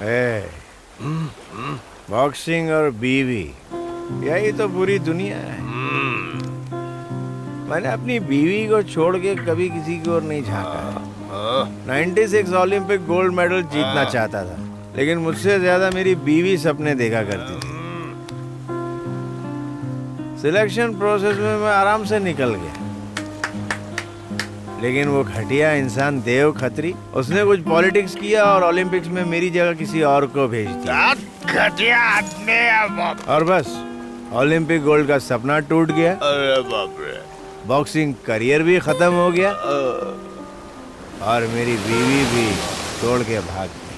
ए, boxing और बीवी, यही तो पूरी दुनिया है। मैंने अपनी बीवी को छोड़ के कभी किसी की ओर नहीं झांका है। 96 ओलंपिक गोल्ड मेडल जीतना चाहता था, लेकिन मुझसे ज्यादा मेरी बीवी सपने देखा करती थी। सिलेक्शन प्रोसेस में मैं आराम से निकल गया, लेकिन वो घटिया इंसान देव खत्री, उसने कुछ पॉलिटिक्स किया और ओलंपिक्स में मेरी जगह किसी और को भेज दिया। घटिया आदमी। और बस ओलंपिक गोल्ड का सपना टूट गया। अरे बाप रे। बॉक्सिंग करियर भी खत्म हो गया और मेरी बीवी भी छोड़ के भाग गई।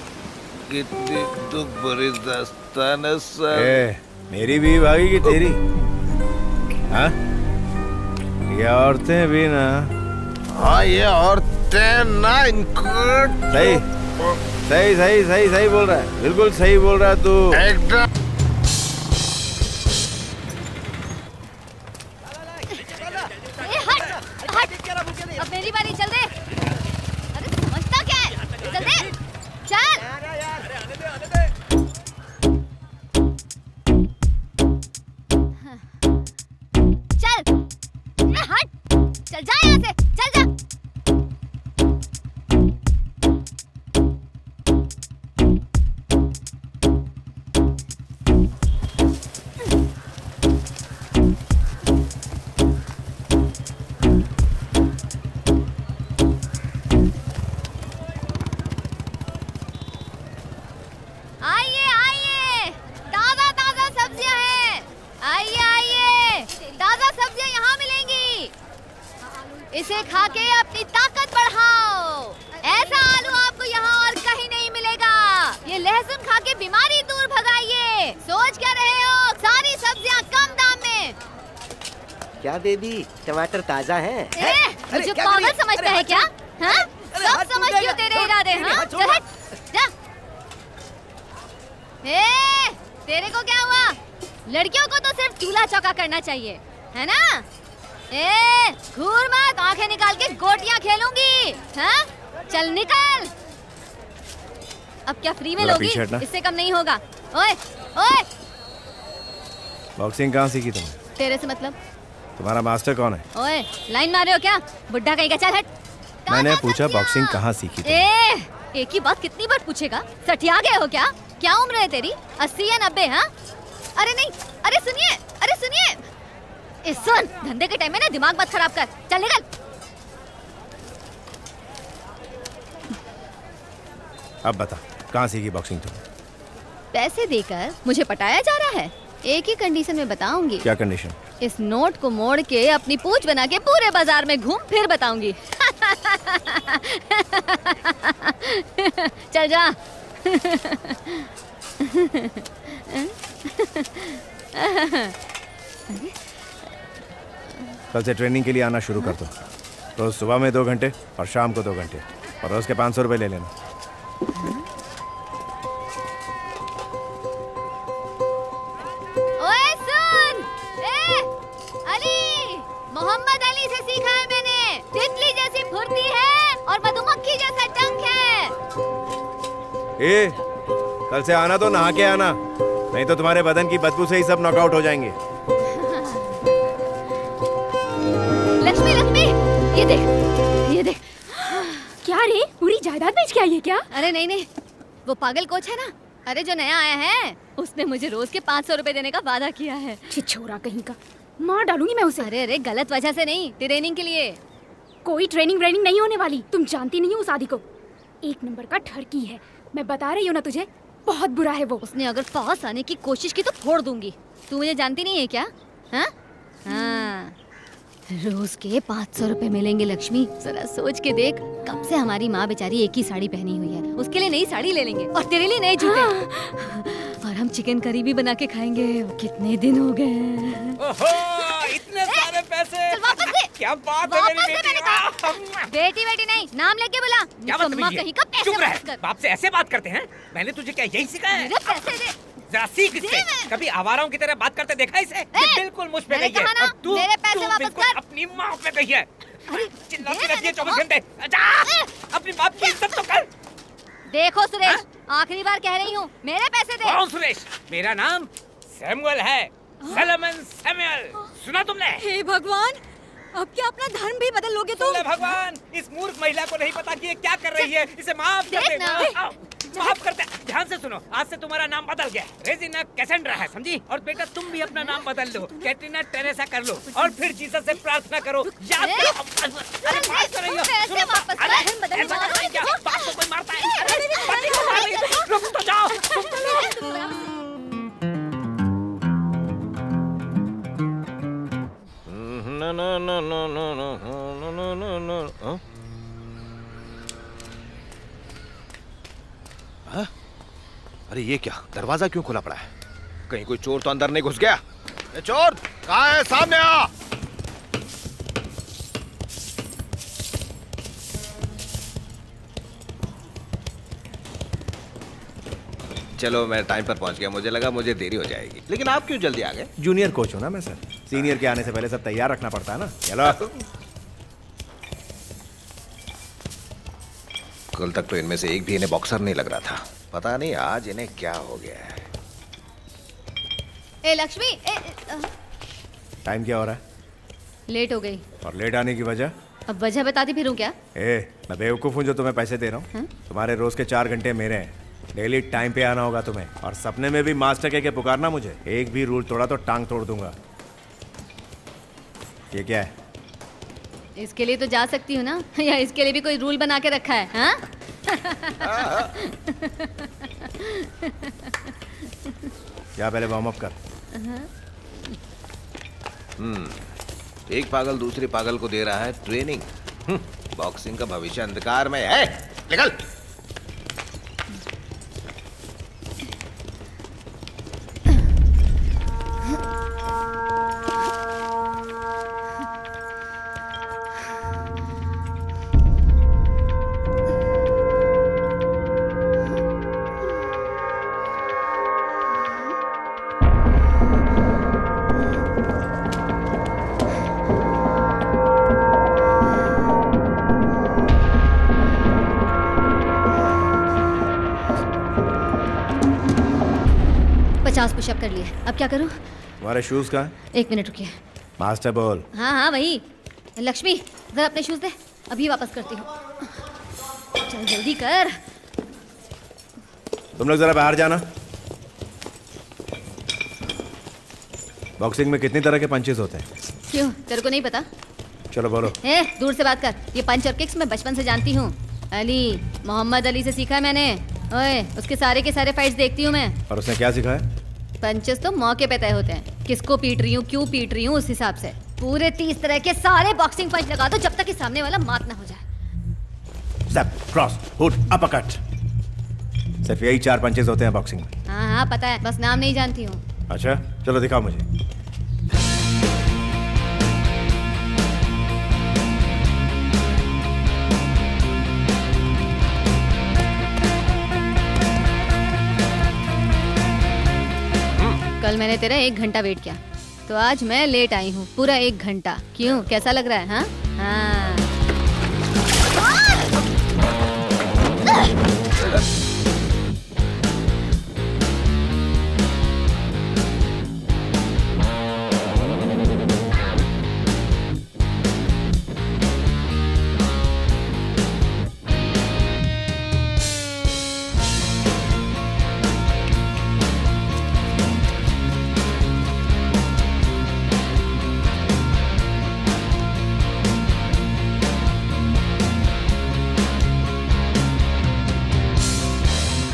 कितनी दुख भरी दास्तान है सर। मेरी भी भागी कि तेरी? हाँ, ये औरतें भी ना। हाँ, ये औरतें ना, इनको सही सही सही सही सही बोल रहा है, बिल्कुल सही बोल रहा है तू। एकदम। अब मेरी बारी, चल दे। अरे समझता क्या है, चल दे, चल। चल, हट, चल जा यहाँ से, चल जा। आइए आइए, ताजा ताजा सब्जियां हैं। आइए आइए, ताजा सब्जियां यहाँ मिलेंगी। इसे खा के अपनी ताकत बढ़ाओ। ऐसा आलू आपको यहाँ और कहीं नहीं मिलेगा। ये लहसुन खा के बीमारी दूर भगाइए। सोच क्या रहे हो, सारी सब्जियां कम दाम में। क्या बेबी, टमाटर ताजा है? मुझे पागल समझता है क्या? हाँ? सब समझ क्यों तेरे इरादे? हाँ? चल हट, जा। तेरे को क्या हुआ? लड़कियों को तो सिर्फ चूल्हा चौका करना चाहिए, है ना? घूर मत, आंखें निकाल के गोटियां खेलूंगी। हाँ? चल निकल। अब क्या फ्री में लोगी? इससे कम नहीं होगा। ओए ओए, बॉक्सिंग कहाँ सीखी तुमने? तेरे से मतलब? तुम्हारा मास्टर कौन है? ओए, लाइन मार रहे हो क्या? बुड्ढा कहीं का, चल हट। मैंने पूछा बॉक्सिंग कहाँ सीखी तुमने? एक ही बात कितनी बार पूछेगा? सठिया गए हो क्या? क्या उम्र है तेरी? 80 या 90? हाँ? अरे नहीं, अरे सुनिए, अरे सुनिए। सुन, धंधे के टाइम में ना दिमाग मत खराब कर। चल निकल। अब बता, कहाँ सीखी बॉक्सिंग तुमने? पैसे देकर मुझे पटाया जा रहा है। एक ही कंडीशन में बताऊंगी। क्या कंडीशन? इस नोट को मोड़ के अपनी पूंछ बना के पूरे बाजार में घूम फिर बताऊंगी। चल जा। कल से ट्रेनिंग के लिए आना शुरू कर दो। रोज सुबह में 2 घंटे और शाम को 2 घंटे, और रोज के 500 रुपए ले लेना। ओए सुन, अली, मोहम्मद अली से सीखा है मैंने। तितली जैसी फुर्ती है और मधुमक्खी जैसा डंक है। कल से आना तो नहा के आना, नहीं तो तुम्हारे बदन की बदबू से ही सब नॉकआउट हो जाएंगे। लक्ष्मी लक्ष्मी, ये देख, ये देख। क्या रे, पूरी जायदाद बेच के आई है क्या? अरे नहीं नहीं, वो पागल कोच है ना, अरे जो नया आया है, उसने मुझे रोज के 500 रुपए देने का वादा किया है। छिछोरा कहीं का, मार डालूंगी मैं उसे। अरे अरे, गलत वजह से नहीं, ट्रेनिंग के लिए। कोई ट्रेनिंग व्रेनिंग नहीं होने वाली। तुम जानती नहीं हो उस आदि को, 1 नंबर का ठरकी है। मैं बता रही हूँ ना तुझे, बहुत बुरा है वो। उसने अगर पास आने की कोशिश की तो फोड़ दूंगी। तू मुझे जानती नहीं है क्या? हाँ? हाँ। रोज के 500 रुपए मिलेंगे लक्ष्मी। जरा सोच के देख, कब से हमारी माँ बेचारी एक ही साड़ी पहनी हुई है। उसके लिए नई साड़ी ले लेंगे और तेरे लिए नए जूते। हाँ। और हम चिकन करी भी बना के खाएंगे। कितने दिन हो गए। इतने सारे पैसे। वापस दे। क्या बात है मेरी बेटी बेटी नहीं, नाम लेके बुला। क्या बदतमीजी है? कहीं का पैसे चुप रह। वापस कर। बाप से ऐसे बात करते हैं? मैंने तुझे क्या यही सिखाया है? मेरे पैसे दे। जरा सीख इससे। कभी आवाराओं की तरह बात करते देखा इसे? ये बिल्कुल मुझ पे गई है। और तू मेरे पैसे वापस कर। अपनी माँ पे गई है। चिल्लाती रहती है 24 घंटे। जा, अपनी बाप की इज्जत तो कर। देखो सुरेश, आखिरी बार कह रही हूँ, मेरे पैसे दे। कौन सुरेश? मेरा नाम सैमुअल है, सैलमन सैमुअल। सुना तुमने? हे भगवान, अब क्या अपना धर्म भी बदल लोगे तुम? सुन ले भगवान, इस मूर्ख महिला को नहीं पता कि ये क्या कर रही है। इसे माफ कर देख ना। देना। माफ करते। ध्यान से सुनो, आज से तुम्हारा नाम बदल गया, रेजिना कैसेंड्रा है, समझी? और बेटा तुम भी अपना नाम बदल लो, कैटरीना टेरेसा कर लो, और फिर जीसस से प्रार्थना करो। याद करो। अरे माफ कर रही हो। पैसे सुनो, वापस कर। अरे, धर्म बदलने ऐसा वाला करता है क्या? है। बाप को कोई मारता है? अरे, पति को मार रही है। रुक तो जाओ। No, no, no, no, no, no, no, no, no, no. हाँ? हाँ? अरे ये क्या, दरवाजा क्यों खुला पड़ा है? कहीं कोई चोर तो अंदर नहीं घुस गया? ए चोर, कहाँ है? सामने आ! चलो मैं टाइम पर पहुंच गया, मुझे लगा मुझे देरी हो जाएगी, लेकिन आप क्यों जल्दी आ गए? जूनियर कोच हूँ ना मैं सर, सीनियर के आने से पहले सब तैयार रखना पड़ता है ना। चलो। कल तक तो इनमें से एक भी इन्हें बॉक्सर नहीं लग रहा था, पता नहीं आज इन्हें क्या हो गया है। ए लक्ष्मी, टाइम क्या हो रहा है? लेट हो गई। और लेट आने की वजह? अब वजह बताती फिरूं क्या? मैं बेवकूफ़ हूँ जो तुम्हें पैसे दे रहा हूँ? तुम्हारे रोज के 4 घंटे मेरे हैं, डेली टाइम पे आना होगा तुम्हें, और सपने में भी मास्टर के पुकारना मुझे। एक भी रूल तोड़ा तो टांग तोड़ दूंगा। ये क्या है? इसके लिए तो जा सकती हूँ ना, या इसके लिए भी कोई रूल बना के रखा है? हाँ? जा पहले वार्म अप कर। एक पागल दूसरे पागल को दे रहा है ट्रेनिंग। बॉक्सिंग का भविष्य अंधकार में है। निकल। पुशअप कर लिए, अब क्या करूं? तुम्हारे शूज कहाँ हैं? 1 मिनट रुकिए। मास्टर बोल। हाँ हाँ वही। लक्ष्मी जरा अपने शूज दे, अभी वापस करती हूँ। चल जल्दी कर। तुम लोग जरा बाहर जाना। बॉक्सिंग में कितनी तरह के पंचेस होते हैं? क्यों, तेरे को नहीं पता? चलो बोलो। दूर से बात कर। ये पंच और किक्स मैं बचपन से जानती हूँ। अली, मोहम्मद अली से सीखा है मैंने। ओए, उसके सारे के सारे फाइट्स देखती हूँ मैं। और उसने क्या सिखाया? पंचेस तो मौके पे तय होते हैं, किसको पीट रही हूँ, क्यों पीट रही हूँ, उस हिसाब से। पूरे 30 तरह के सारे बॉक्सिंग पंच लगा दो जब तक कि सामने वाला मात ना हो जाए। Step, cross, hook, uppercut. सिर्फ यही 4 पंचेस होते हैं बॉक्सिंग में। हाँ हाँ पता है, बस नाम नहीं जानती हूँ। अच्छा, चलो दिखाओ मुझे। कल मैंने तेरा 1 घंटा वेट किया, तो आज मैं लेट आई हूँ पूरा 1 घंटा। क्यों, कैसा लग रहा है? हाँ हाँ।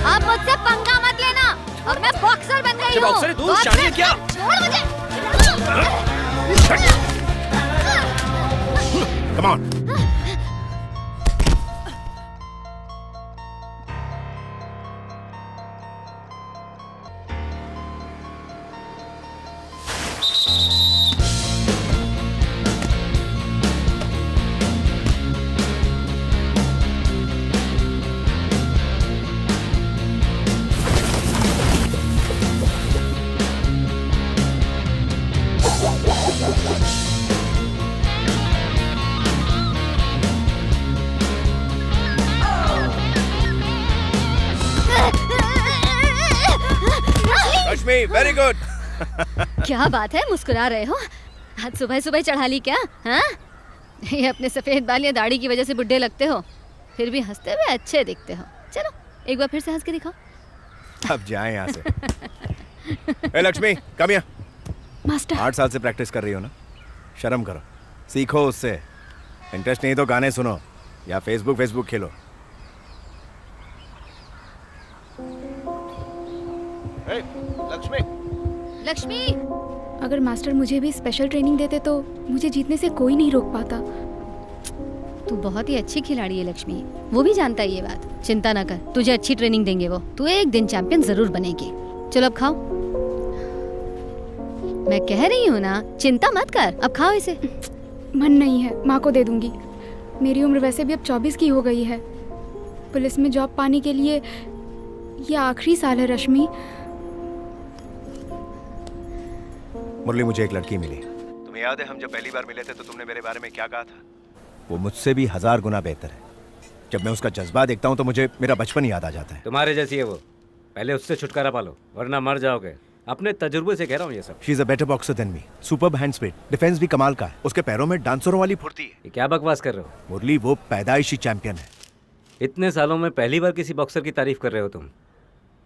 अब मुझसे पंगा मत लेना, अब मैं बॉक्सर बन गई हूँ। बॉक्सर है तू, शानी है क्या? छोड़ मुझे। Come on. Lakshmi, very good. क्या बात है, मुस्कुरा रहे हो? आज सुबह सुबह चढ़ा ली क्या? हाँ, ये अपने सफेद बाल या दाढ़ी की वजह से बुड्ढे लगते हो, फिर भी हंसते हुए अच्छे दिखते हो। चलो एक बार फिर से हंस के दिखाओ। अब जाए यहाँ से। ए लक्ष्मी, कम हियर। मास्टर 8 साल से प्रैक्टिस कर रही हो ना, शर्म करो, सीखो उससे। इंटरेस्ट नहीं तो गाने सुनो या फेसबुक खेलो। ए, लक्ष्मी, लक्ष्मी, अगर मास्टर मुझे भी स्पेशल ट्रेनिंग देते तो मुझे जीतने से कोई नहीं रोक पाता। तू बहुत ही अच्छी खिलाड़ी है लक्ष्मी, वो भी जानता है ये बात। चिंता ना कर, तुझे अच्छी ट्रेनिंग देंगे वो, तू एक दिन चैंपियन जरूर बनेगी। चलो अब खाओ। मैं कह रही हूँ ना, चिंता मत कर, अब खाओ इसे। मन नहीं है, माँ को दे दूंगी। मेरी उम्र वैसे भी अब 24 की हो गई है। पुलिस में जॉब पाने के लिए ये आखिरी साल है रश्मि। मुरली, मुझे एक लड़की मिली। तुम्हें याद है हम जब पहली बार मिले थे तो तुमने मेरे बारे में क्या कहा था? वो मुझसे भी 1000 गुना बेहतर है। जब मैं उसका जज्बा देखता हूँ तो मुझे मेरा बचपन याद आ जाता है। तुम्हारे जैसी है वो, पहले उससे छुटकारा पालो वरना मर जाओगे। अपने तजुर्बे से कह रहा हूँ ये सब। She is a better boxer than me, superb hand speed, defence भी कमाल का है। उसके पैरों में डांसरों वाली फुर्ती है। ये क्या बकवास कर रहे हो? मुरली, वो पैदाइशी चैंपियन है। इतने सालों में पहली बार किसी बॉक्सर की तारीफ कर रहे हो तुम।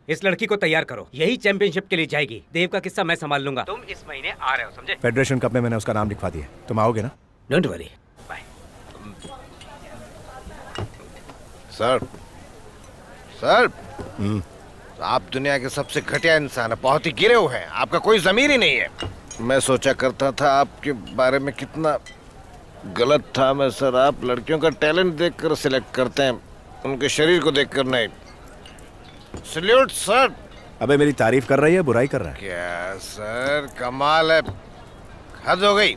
इस लड़की को तैयार करो, यही चैंपियनशिप के लिए जाएगी। देव का किस्सा मैं संभाल लूंगा। तुम इस महीने आ रहे हो, समझे? फेडरेशन कप में मैंने उसका नाम लिखवा दिया। तुम आओगे ना? Don't worry, bye. सर, आप दुनिया के सबसे घटिया इंसान है, बहुत ही गिरे हुए हैं, आपका कोई जमीर ही नहीं है। मैं सोचा करता था आपके बारे में कितना गलत था मैं सर। आप लड़कियों का टैलेंट देखकर सिलेक्ट करते हैं, उनके शरीर को देखकर नहीं। Salute sir. अबे मेरी तारीफ कर रही है, बुराई कर रहा है? क्या सर, कमाल है, हद हो गई।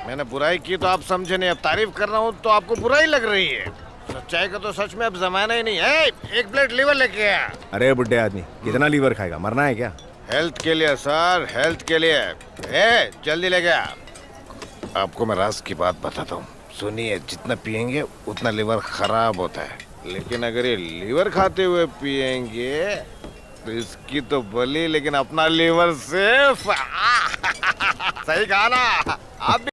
मैंने बुराई की तो आप समझे नहीं, अब तारीफ कर रहा हूँ तो आपको बुराई लग रही है। सच्चाई का तो सच में अब जमाना ही नहीं है। एक प्लेट लीवर लेके आया। अरे बुड्ढे आदमी, कितना लीवर खाएगा? मरना है क्या? हेल्थ के लिए सर, हेल्थ के लिए। जल्दी ले गया। आपको मैं राज की बात बताता हूँ, सुनिए। जितना पियेंगे उतना लीवर खराब होता है, लेकिन अगर ये लीवर खाते हुए पियेंगे तो इसकी तो बली, लेकिन अपना लीवर सिर्फ। सही कहा ना आप?